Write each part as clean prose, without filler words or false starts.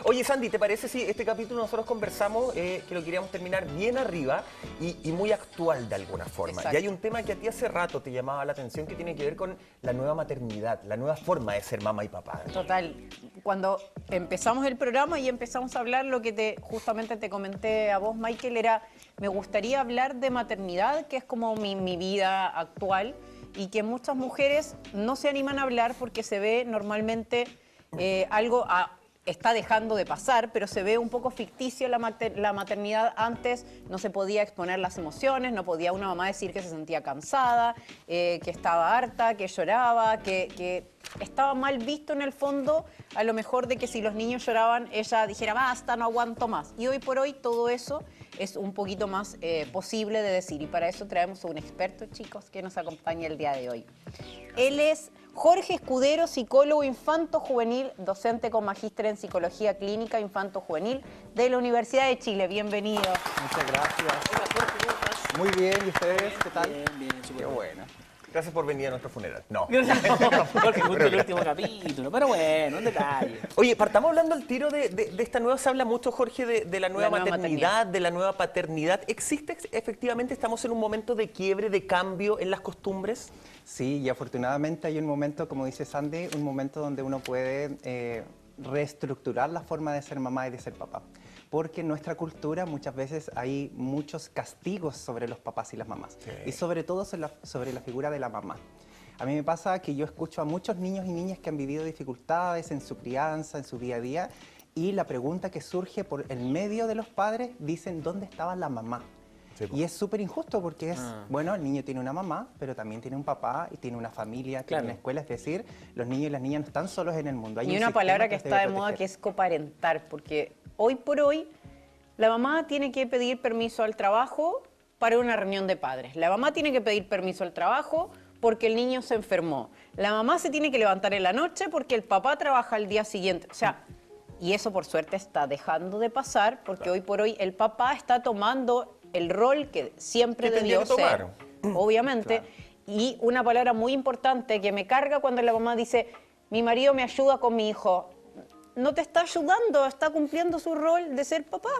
Oye, Sandy, ¿te parece si este capítulo nosotros conversamos que lo queríamos terminar bien arriba y muy actual de alguna forma? Exacto. Y hay un tema que a ti hace rato te llamaba la atención que tiene que ver con la nueva maternidad, la nueva forma de ser mamá y papá. Total. Cuando empezamos el programa y empezamos a hablar, lo que justamente te comenté a vos, Michael, era me gustaría hablar de maternidad, que es como mi vida actual, y que muchas mujeres no se animan a hablar porque se ve normalmente está dejando de pasar, pero se ve un poco ficticio la maternidad. Antes no se podía exponer las emociones, no podía una mamá decir que se sentía cansada, que estaba harta, que lloraba, que estaba mal visto en el fondo, a lo mejor de que si los niños lloraban, ella dijera, basta, no aguanto más. Y hoy por hoy todo eso es un poquito más posible de decir. Y para eso traemos a un experto, chicos, que nos acompaña el día de hoy. Él es Jorge Escudero, psicólogo infanto-juvenil, docente con magíster en Psicología Clínica Infanto-Juvenil de la Universidad de Chile. Bienvenido. Muchas gracias. Hola Jorge, ¿cómo estás? Muy bien, ¿y ustedes? ¿Qué tal? Bien, súper Qué bien. bueno. Gracias por venir a nuestro funeral. No. Porque justo el último capítulo, pero bueno, un detalle. Oye, partamos hablando al tiro de esta nueva, se habla mucho, Jorge, de la nueva maternidad, de la nueva paternidad. ¿Existe efectivamente, estamos en un momento de quiebre, de cambio en las costumbres? Sí, y afortunadamente hay un momento, como dice Sandy, un momento donde uno puede reestructurar la forma de ser mamá y de ser papá. Porque en nuestra cultura muchas veces hay muchos castigos sobre los papás y las mamás. Sí. Y sobre todo sobre la figura de la mamá. A mí me pasa que yo escucho a muchos niños y niñas que han vivido dificultades en su crianza, en su día a día, y la pregunta que surge por el medio de los padres, dicen, ¿dónde estaba la mamá? Sí, Y es súper injusto porque es, bueno, el niño tiene una mamá, pero también tiene un papá y tiene una familia, tiene una escuela. Es decir, los niños y las niñas no están solos en el mundo. Hay Y un una sistema palabra que los está debe de moda, proteger. que es coparentar, porque hoy por hoy la mamá tiene que pedir permiso al trabajo para una reunión de padres. La mamá tiene que pedir permiso al trabajo porque el niño se enfermó. La mamá se tiene que levantar en la noche porque el papá trabaja al día siguiente. O sea, y eso por suerte está dejando de pasar porque hoy por hoy el papá está tomando el rol que siempre Que tendría debió que ser, tomar. obviamente. Claro. Y una palabra muy importante que me carga cuando la mamá dice, mi marido me ayuda con mi hijo. No te está ayudando, está cumpliendo su rol de ser papá.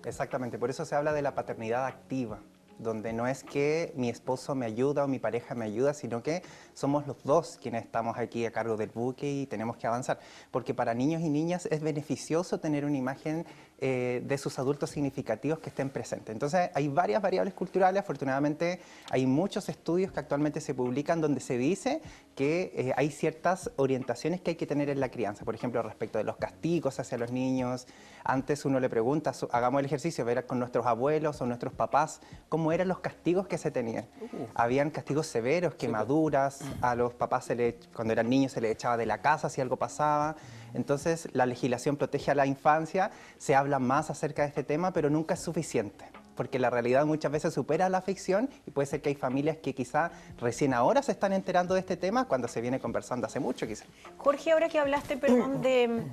Exactamente, por eso se habla de la paternidad activa, donde no es que mi esposo me ayuda o mi pareja me ayuda, sino que somos los dos quienes estamos aquí a cargo del buque y tenemos que avanzar. Porque para niños y niñas es beneficioso tener una imagen de sus adultos significativos que estén presentes. Entonces hay varias variables culturales, afortunadamente hay muchos estudios que actualmente se publican donde se dice que hay ciertas orientaciones que hay que tener en la crianza. Por ejemplo, respecto de los castigos hacia los niños. Antes uno le pregunta, hagamos el ejercicio, ver con nuestros abuelos o nuestros papás cómo eran los castigos que se tenían. Habían castigos severos, quemaduras, a los papás cuando eran niños se les echaba de la casa si algo pasaba. Entonces la legislación protege a la infancia, se habla más acerca de este tema, pero nunca es suficiente. Porque la realidad muchas veces supera la ficción y puede ser que hay familias que quizá recién ahora se están enterando de este tema cuando se viene conversando hace mucho quizá. Jorge, ahora que hablaste, perdón, de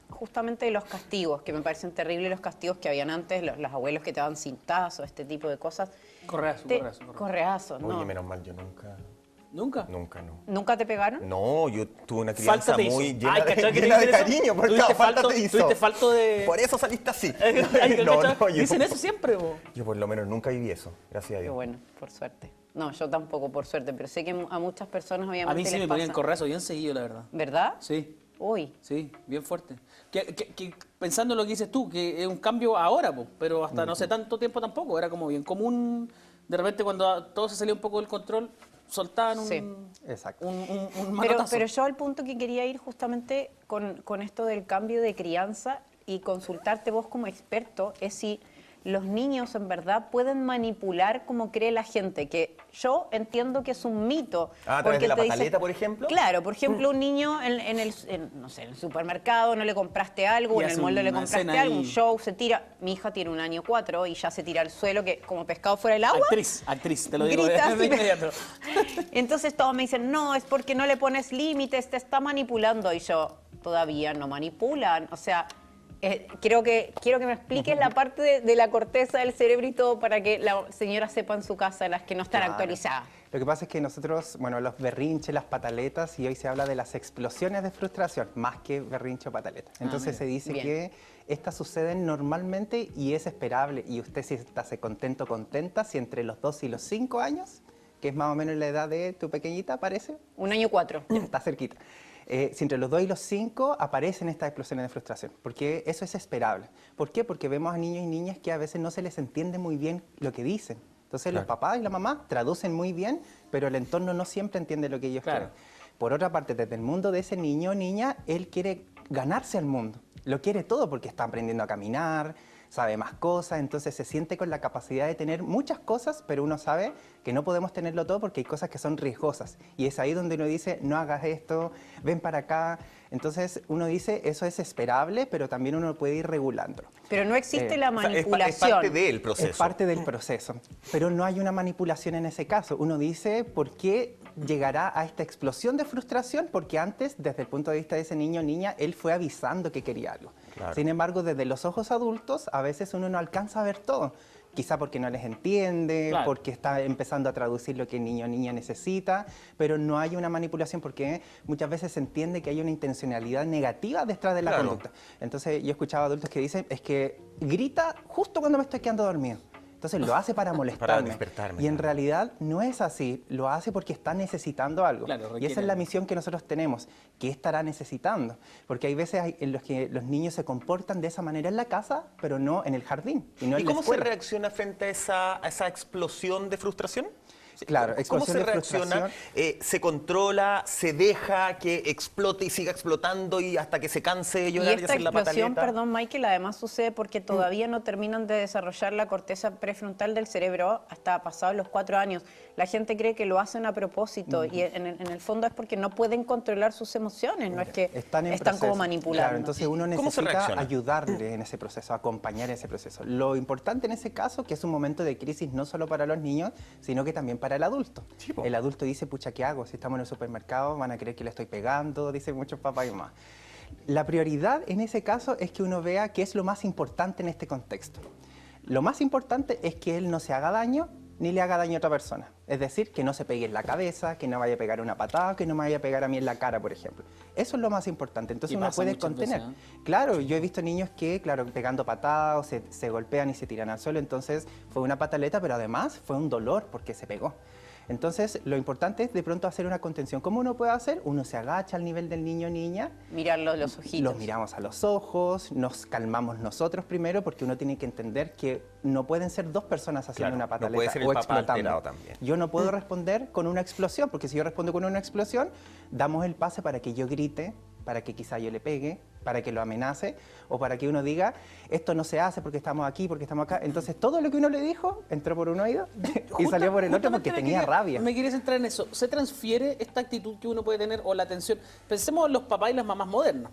justamente de los castigos, que me parecen terribles los castigos que habían antes, los abuelos que te daban cintazos, este tipo de cosas. Correazo. Correazos, ¿no? Oye, menos mal, yo nunca, ¿Nunca? nunca, no. ¿Nunca te pegaron? No, yo tuve una crianza Falta te hizo. muy llena, Ay, ¿cachai que te llena de dicen eso? cariño, porque Tuviste falta falto- te hizo. tuviste falto de- Por eso saliste así. Ay, No, ¿cachai? no, yo, Dicen eso siempre, vos. yo por lo menos nunca viví eso, gracias a Qué Dios. bueno, por suerte. No, yo tampoco, por suerte, pero sé que a muchas personas obviamente A mí sí les me ponían pasa. correazo bien seguido, la verdad. ¿Verdad? Sí, Uy. sí, bien fuerte. Que pensando en lo que dices tú, que es un cambio ahora, po, pero hasta no sé tanto tiempo tampoco, era como bien común. De repente cuando todo se salía un poco del control, soltaban Sí. Exacto. un manotazo. Pero yo al punto que quería ir justamente con esto del cambio de crianza y consultarte vos como experto es si los niños en verdad pueden manipular como cree la gente, que yo entiendo que es un mito. Ah, ¿a través de la te dicen- pataleta, por ejemplo? Claro, por ejemplo, un niño no sé, en el supermercado no le compraste algo, Y en el hace mall no le una compraste escena algo, un ahí. show, se tira. Mi hija tiene 1 año 4 y ya se tira al suelo que como pescado fuera del agua. Actriz, te lo digo Grita de así. inmediato. Entonces todos me dicen, no, es porque no le pones límites, te está manipulando. Y yo, todavía no manipulan. O sea, quiero que me expliques la parte de la corteza del cerebro y todo para que la señora sepa en su casa, las que no están actualizadas. Lo que pasa es que nosotros, bueno, los berrinches, las pataletas, y hoy se habla de las explosiones de frustración, más que berrinche o pataleta. Entonces se dice que estas suceden normalmente y es esperable. Y usted si está contento, contenta, si entre los 2 y los 5 años, que es más o menos la edad de tu pequeñita, parece. 1 año 4. Ya está cerquita. Si entre los 2 y los 5 aparecen estas explosiones de frustración, porque eso es esperable. ¿Por qué? Porque vemos a niños y niñas que a veces no se les entiende muy bien lo que dicen. Entonces los papás y la mamá traducen muy bien, pero el entorno no siempre entiende lo que ellos quieren. Por otra parte, desde el mundo de ese niño o niña, él quiere ganarse al mundo. Lo quiere todo porque está aprendiendo a caminar, sabe más cosas, entonces se siente con la capacidad de tener muchas cosas, pero uno sabe que no podemos tenerlo todo porque hay cosas que son riesgosas. Y es ahí donde uno dice, no hagas esto, ven para acá. Entonces uno dice, eso es esperable, pero también uno puede ir regulándolo. Pero no existe la manipulación. Es parte del proceso. Es parte del proceso, pero no hay una manipulación en ese caso. Uno dice, ¿por qué llegará a esta explosión de frustración? Porque antes, desde el punto de vista de ese niño o niña, él fue avisando que quería algo. Sin embargo, desde los ojos adultos, a veces uno no alcanza a ver todo. Quizá porque no les entiende, porque está empezando a traducir lo que el niño o niña necesita, pero no hay una manipulación porque muchas veces se entiende que hay una intencionalidad negativa detrás de la conducta. Entonces, yo he escuchado adultos que dicen, es que grita justo cuando me estoy quedando dormido. Entonces lo hace para molestarme. Para despertarme. Y en realidad no es así, lo hace porque está necesitando algo. Y esa es la misión que nosotros tenemos. ¿Qué estará necesitando? Porque hay veces en los que los niños se comportan de esa manera en la casa, pero no en el jardín. ¿Y, no en cómo la escuela? se reacciona frente a esa explosión de frustración? Claro, ¿Cómo se de reacciona? ¿Se controla? ¿Se deja que explote y siga explotando y hasta que se canse de llorar y hacer la pataleta? Y esta explosión, perdón, Michael, además sucede porque todavía no terminan de desarrollar la corteza prefrontal del cerebro hasta pasados los 4 años. La gente cree que lo hacen a propósito y en el fondo es porque no pueden controlar sus emociones, no es que están como manipulando. Claro, entonces uno necesita ayudarle en ese proceso, acompañar en ese proceso. Lo importante en ese caso, que es un momento de crisis no solo para los niños, sino que también para el adulto. Sí, el adulto dice, pucha, ¿qué hago? Si estamos en el supermercado van a creer que le estoy pegando, dicen muchos papás y mamás. La prioridad en ese caso es que uno vea qué es lo más importante en este contexto. Lo más importante es que él no se haga daño ni le haga daño a otra persona. Es decir, que no se pegue en la cabeza, que no vaya a pegar una patada, que no me vaya a pegar a mí en la cara, por ejemplo. Eso es lo más importante. Entonces uno puede contener. Veces, ¿eh? Claro, yo he visto niños que, claro, pegando patadas o se golpean y se tiran al suelo. Entonces fue una pataleta, pero además fue un dolor porque se pegó. Entonces, lo importante es de pronto hacer una contención. ¿Cómo uno puede hacer? Uno se agacha al nivel del niño o niña. Mirarlo a los ojitos. Los miramos a los ojos, nos calmamos nosotros primero, porque uno tiene que entender que no pueden ser 2 personas haciendo una pataleta no puede ser el o papá explotando. alterado también. Yo no puedo responder con una explosión, porque si yo respondo con una explosión, damos el pase para que yo grite, para que quizá yo le pegue, para que lo amenace, o para que uno diga, esto no se hace porque estamos aquí, porque estamos acá. Entonces, todo lo que uno le dijo entró por un oído y salió por el otro porque tenía rabia. Me quería centrar en eso. ¿Se transfiere esta actitud que uno puede tener o la atención? Pensemos en los papás y las mamás modernas.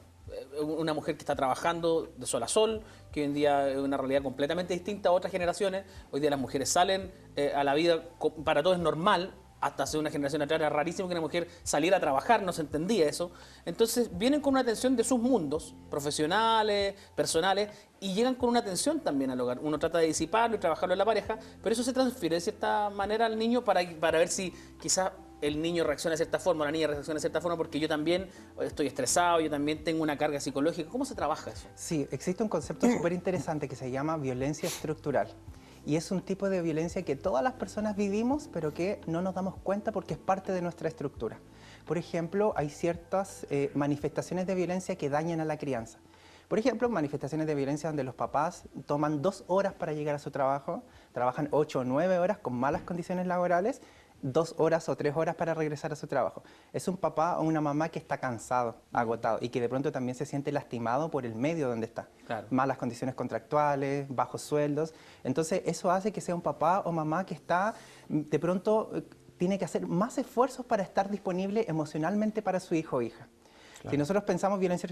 Una mujer que está trabajando de sol a sol, que hoy en día es una realidad completamente distinta a otras generaciones. Hoy día las mujeres salen a la vida, para todos es normal. Hasta hace una generación atrás era rarísimo que una mujer saliera a trabajar, no se entendía eso. Entonces vienen con una atención de sus mundos, profesionales, personales, y llegan con una atención también al hogar. Uno trata de disiparlo y trabajarlo en la pareja, pero eso se transfiere de cierta manera al niño para ver si quizás el niño reacciona de cierta forma, la niña reacciona de cierta forma, porque yo también estoy estresado, yo también tengo una carga psicológica. ¿Cómo se trabaja eso? Sí, existe un concepto súper interesante que se llama violencia estructural. Y es un tipo de violencia que todas las personas vivimos, pero que no nos damos cuenta porque es parte de nuestra estructura. Por ejemplo, hay ciertas manifestaciones de violencia que dañan a la crianza. Por ejemplo, manifestaciones de violencia donde los papás toman 2 horas para llegar a su trabajo, trabajan 8 o 9 horas con malas condiciones laborales, 2 horas o 3 horas para regresar a su trabajo. Es un papá o una mamá que está cansado, agotado y que de pronto también se siente lastimado por el medio donde está. Claro. Malas condiciones contractuales, bajos sueldos. Entonces eso hace que sea un papá o mamá que está de pronto tiene que hacer más esfuerzos para estar disponible emocionalmente para su hijo o hija. Claro. Si nosotros pensamos violencia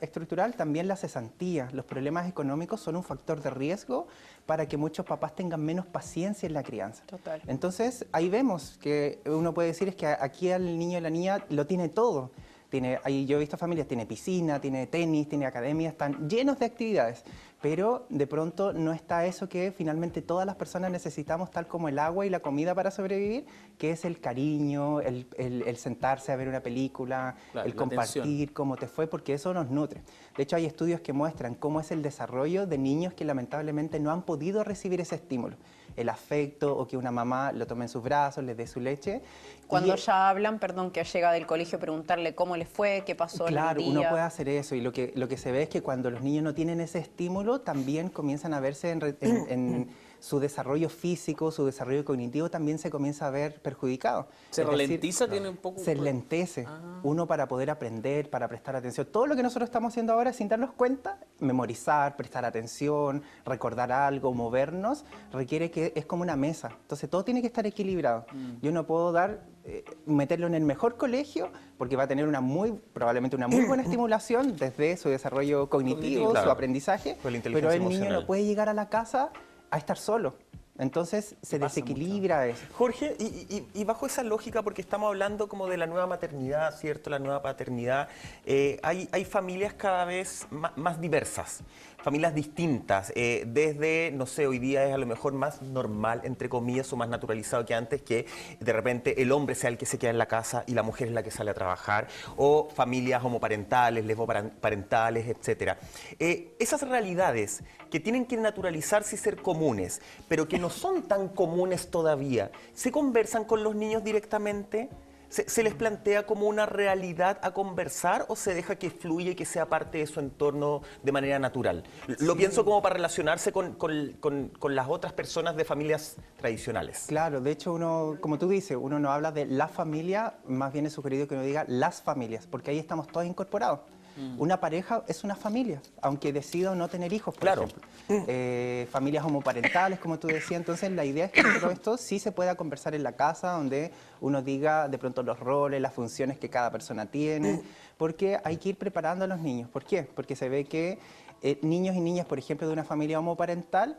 estructural, también la cesantía, los problemas económicos son un factor de riesgo para que muchos papás tengan menos paciencia en la crianza. Total. Entonces, ahí vemos que uno puede decir es que aquí al niño y la niña lo tiene todo. Yo he visto familias, tiene piscina, tiene tenis, tiene academia, están llenos de actividades, pero de pronto no está eso que finalmente todas las personas necesitamos, tal como el agua y la comida para sobrevivir, que es el cariño, el sentarse a ver una película, Claro, el la compartir atención. cómo te fue, porque eso nos nutre. De hecho, hay estudios que muestran cómo es el desarrollo de niños que lamentablemente no han podido recibir ese estímulo, el afecto o que una mamá lo tome en sus brazos, le dé su leche. Cuando Y, ya hablan, perdón, que llega del colegio, preguntarle cómo les fue, qué pasó claro, en el día. uno puede hacer eso y lo que se ve es que cuando los niños no tienen ese estímulo, también comienzan a verse en su desarrollo físico, su desarrollo cognitivo también se comienza a ver perjudicado. ¿Se Es decir, ralentiza? ¿Tiene un poco...? se lentece. Uno para poder aprender, para prestar atención. Todo lo que nosotros estamos haciendo ahora sin darnos cuenta, memorizar, prestar atención, recordar algo, movernos, requiere que es como una mesa. Entonces todo tiene que estar equilibrado. Yo no puedo meterlo en el mejor colegio porque va a tener probablemente una muy buena estimulación desde su desarrollo cognitivo, Claro. su aprendizaje, Con la pero inteligencia el niño emocional. no puede llegar a la casa a estar solo. Entonces se Pasa desequilibra eso. Jorge, y bajo esa lógica, porque estamos hablando como de la nueva maternidad, ¿cierto? La nueva paternidad, hay familias cada vez más diversas, familias distintas, desde, no sé, hoy día es a lo mejor más normal, entre comillas, o más naturalizado que antes, que de repente el hombre sea el que se queda en la casa y la mujer es la que sale a trabajar, o familias homoparentales, lesboparentales, etcétera. Esas realidades que tienen que naturalizarse y ser comunes, pero que no son tan comunes todavía, ¿se conversan con los niños directamente? ¿Se les plantea como una realidad a conversar o se deja que fluya y que sea parte de su entorno de manera natural? Lo pienso como para relacionarse con las otras personas de familias tradicionales. Claro, de hecho uno, como tú dices, uno no habla de la familia, más bien es sugerido que uno diga las familias, porque ahí estamos todos incorporados. Una pareja es una familia, aunque decida no tener hijos, por Claro. ejemplo. Familias homoparentales, como tú decías, entonces la idea es que todo esto sí se pueda conversar en la casa, donde uno diga de pronto los roles, las funciones que cada persona tiene, porque hay que ir preparando a los niños. ¿Por qué? Porque se ve que niños y niñas, por ejemplo, de una familia homoparental,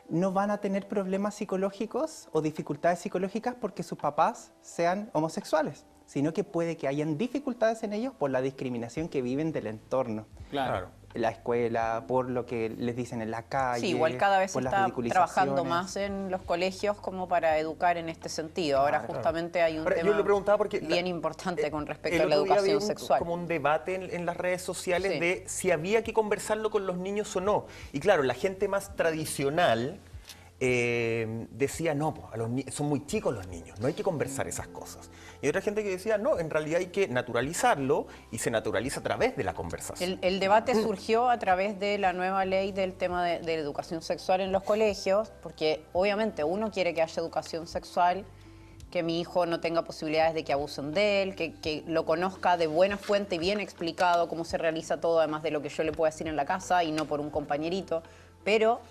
no van a tener problemas psicológicos o dificultades psicológicas porque sus papás sean homosexuales, sino que puede que hayan dificultades en ellos por la discriminación que viven del entorno. Claro. La escuela, por lo que les dicen en la calle. Sí, igual cada vez se por las está ridiculizaciones. trabajando más en los colegios como para educar en este sentido. Ahora justamente hay un Ahora, tema yo le preguntaba porque bien importante con respecto el a la otro día educación había sexual. como un debate en las redes sociales Sí. de si había que conversarlo con los niños o no. Y claro, la gente más tradicional decía, no, son muy chicos los niños, no hay que conversar esas cosas. Y hay otra gente que decía, no, en realidad hay que naturalizarlo y se naturaliza a través de la conversación. El debate surgió a través de la nueva ley del tema de la educación sexual en los colegios, porque obviamente uno quiere que haya educación sexual, que mi hijo no tenga posibilidades de que abusen de él, que lo conozca de buena fuente y bien explicado cómo se realiza todo, además de lo que yo le puedo decir en la casa y no por un compañerito. Pero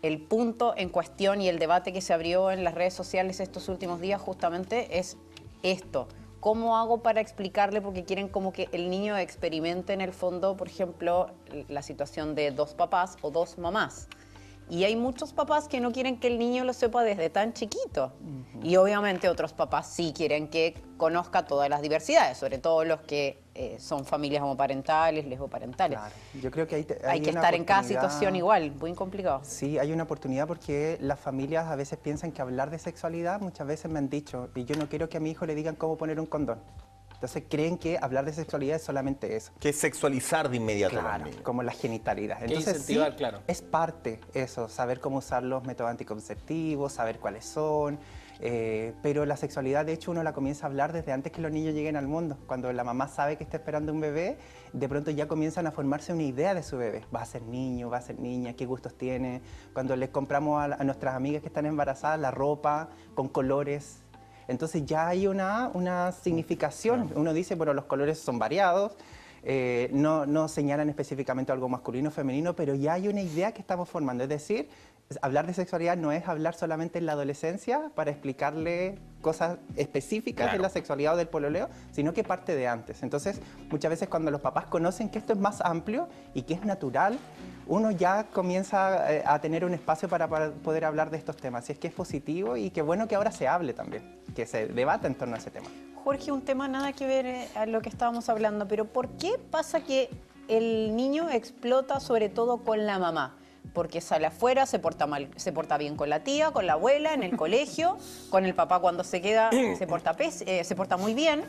el punto en cuestión y el debate que se abrió en las redes sociales estos últimos días justamente es esto. ¿Cómo hago para explicarle? Porque quieren como que el niño experimente en el fondo, por ejemplo, la situación de dos papás o dos mamás. Y hay muchos papás que no quieren que el niño lo sepa desde tan chiquito. Y obviamente otros papás sí quieren que conozca todas las diversidades, sobre todo los que son familias homoparentales, lesboparentales. Claro. Yo creo que Hay que una estar en cada oportunidad. situación igual, muy complicado. Sí, hay una oportunidad porque las familias a veces piensan que hablar de sexualidad, muchas veces me han dicho, y yo no quiero que a mi hijo le digan cómo poner un condón. Entonces creen que hablar de sexualidad es solamente eso. Que es sexualizar de inmediato a los Claro, niños. como la genitalidad. Entonces incentivar, sí, claro. es parte eso, saber cómo usar los métodos anticonceptivos, saber cuáles son, pero la sexualidad de hecho uno la comienza a hablar desde antes que los niños lleguen al mundo. Cuando la mamá sabe que está esperando un bebé, de pronto ya comienzan a formarse una idea de su bebé. Va a ser niño, va a ser niña, qué gustos tiene. Cuando les compramos a nuestras amigas que están embarazadas la ropa con colores. Entonces ya hay una significación. Uno dice, bueno, los colores son variados, no señalan específicamente algo masculino o femenino, pero ya hay una idea que estamos formando. Es decir, hablar de sexualidad no es hablar solamente en la adolescencia para explicarle cosas específicas de la sexualidad o del pololeo, sino que parte de antes. Entonces, muchas veces cuando los papás conocen que esto es más amplio y que es natural, uno ya comienza a tener un espacio para poder hablar de estos temas. Y es que es positivo y qué bueno que ahora se hable también, que se debata en torno a ese tema. Jorge, un tema nada que ver a lo que estábamos hablando, pero ¿por qué pasa que el niño explota sobre todo con la mamá? Porque sale afuera, se porta mal, se porta bien con la tía, con la abuela, en el colegio, con el papá cuando se queda, se porta muy bien.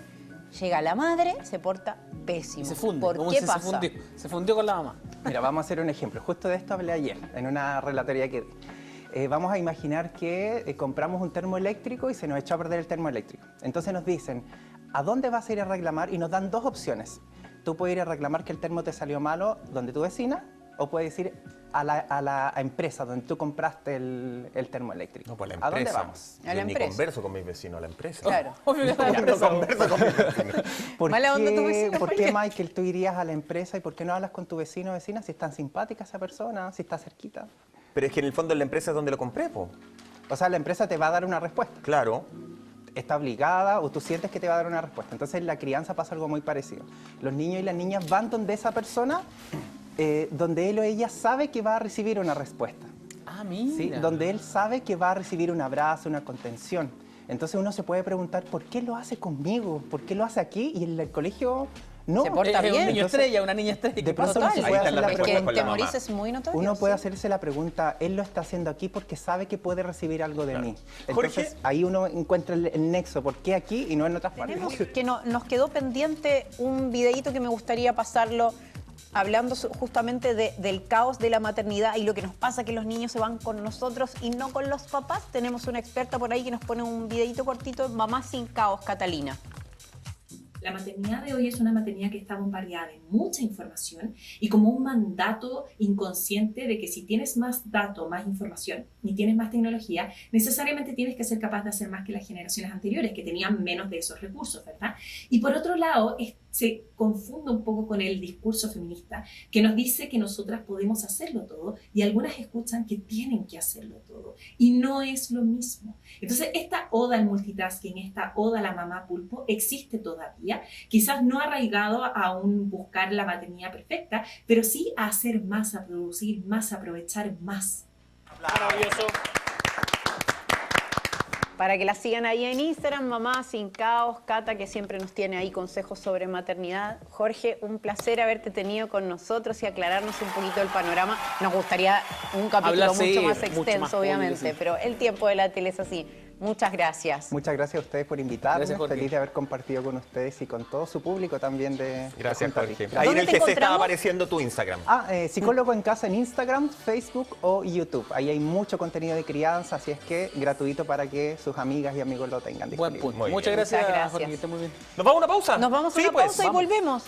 Llega la madre, se porta pésimo. Y se funde. ¿Por ¿Cómo qué se pasa? fundió? Se fundió con la mamá. Mira, vamos a hacer un ejemplo. Justo de esto hablé ayer, en una relatoría que di. Vamos a imaginar que compramos un termoeléctrico y se nos echó a perder el termoeléctrico. Entonces nos dicen, ¿a dónde vas a ir a reclamar? Y nos dan dos opciones. Tú puedes ir a reclamar que el termo te salió malo donde tu vecina, o puedes ir a la empresa donde tú compraste el termoeléctrico. No, pues la ¿A dónde empresa. vamos? A la Yo ni empresa. converso con mis vecinos, a la empresa. Claro. Obvio que está la No empresa. converso con mis vecinos. Mala onda tu vecino, ¿Por ¿por qué, qué? Michael, tú irías a la empresa y por qué no hablas con tu vecino o vecina si es tan simpática esa persona, si está cerquita? Pero es que en el fondo en la empresa es donde lo compré, po. O sea, la empresa te va a dar una respuesta. Claro. Está obligada o tú sientes que te va a dar una respuesta. Entonces, en la crianza pasa algo muy parecido. Los niños y las niñas van donde esa persona, donde él o ella sabe que va a recibir una respuesta. Ah, ¿Sí? mira. Donde él sabe que va a recibir un abrazo, una contención. Entonces uno se puede preguntar, ¿por qué lo hace conmigo? ¿Por qué lo hace aquí? Y en el colegio no. Se porta Es bien. un niño Entonces, estrella, una niña estrella. de ¿Qué pronto pasa? no se Total, puede Ahí hacer están las la es que respuestas en con la mamá. Temorice es muy notorio. Uno puede sí. hacerse la pregunta, él lo está haciendo aquí porque sabe que puede recibir algo de mí. Jorge. Entonces ahí uno encuentra el nexo, ¿por qué aquí y no en otras Tenemos partes? que nos quedó pendiente un videíto que me gustaría pasarlo hablando justamente del caos de la maternidad y lo que nos pasa que los niños se van con nosotros y no con los papás. Tenemos una experta por ahí que nos pone un videíto cortito, Mamá sin caos, Catalina. La maternidad de hoy es una maternidad que está bombardeada de mucha información y como un mandato inconsciente de que si tienes más datos, más información, ni tienes más tecnología, necesariamente tienes que ser capaz de hacer más que las generaciones anteriores que tenían menos de esos recursos, ¿verdad? Y por otro lado, se confunde un poco con el discurso feminista que nos dice que nosotras podemos hacerlo todo y algunas escuchan que tienen que hacerlo todo y no es lo mismo. Entonces esta oda al multitasking, esta oda a la mamá pulpo existe todavía, quizás no arraigado a un buscar la maternidad perfecta, pero sí a hacer más, a producir más, a aprovechar más. Maravilloso. Para que la sigan ahí en Instagram, Mamá sin caos, Cata, que siempre nos tiene ahí consejos sobre maternidad. Jorge, un placer haberte tenido con nosotros y aclararnos un poquito el panorama. Nos gustaría un capítulo Hablar, sí, mucho más mucho extenso, más, obviamente, obvio, sí. pero el tiempo de la tele es así. Muchas gracias. Muchas gracias a ustedes por invitarme. Gracias, Jorge. Feliz de haber compartido con ustedes y con todo su público también de Gracias, Junta Jorge. Rica. Ahí en ¿Dónde el te GC estaba encontramos? apareciendo tu Instagram. Psicólogo en casa en Instagram, Facebook o YouTube. Ahí hay mucho contenido de crianza, así es que gratuito para que sus amigas y amigos lo tengan Buen disponible. punto. Muy Muchas bien. gracias, Muchas gracias. Jorge, que esté muy bien. ¿Nos vamos a una pausa? Nos vamos a Sí, una pues, pausa y vamos. volvemos.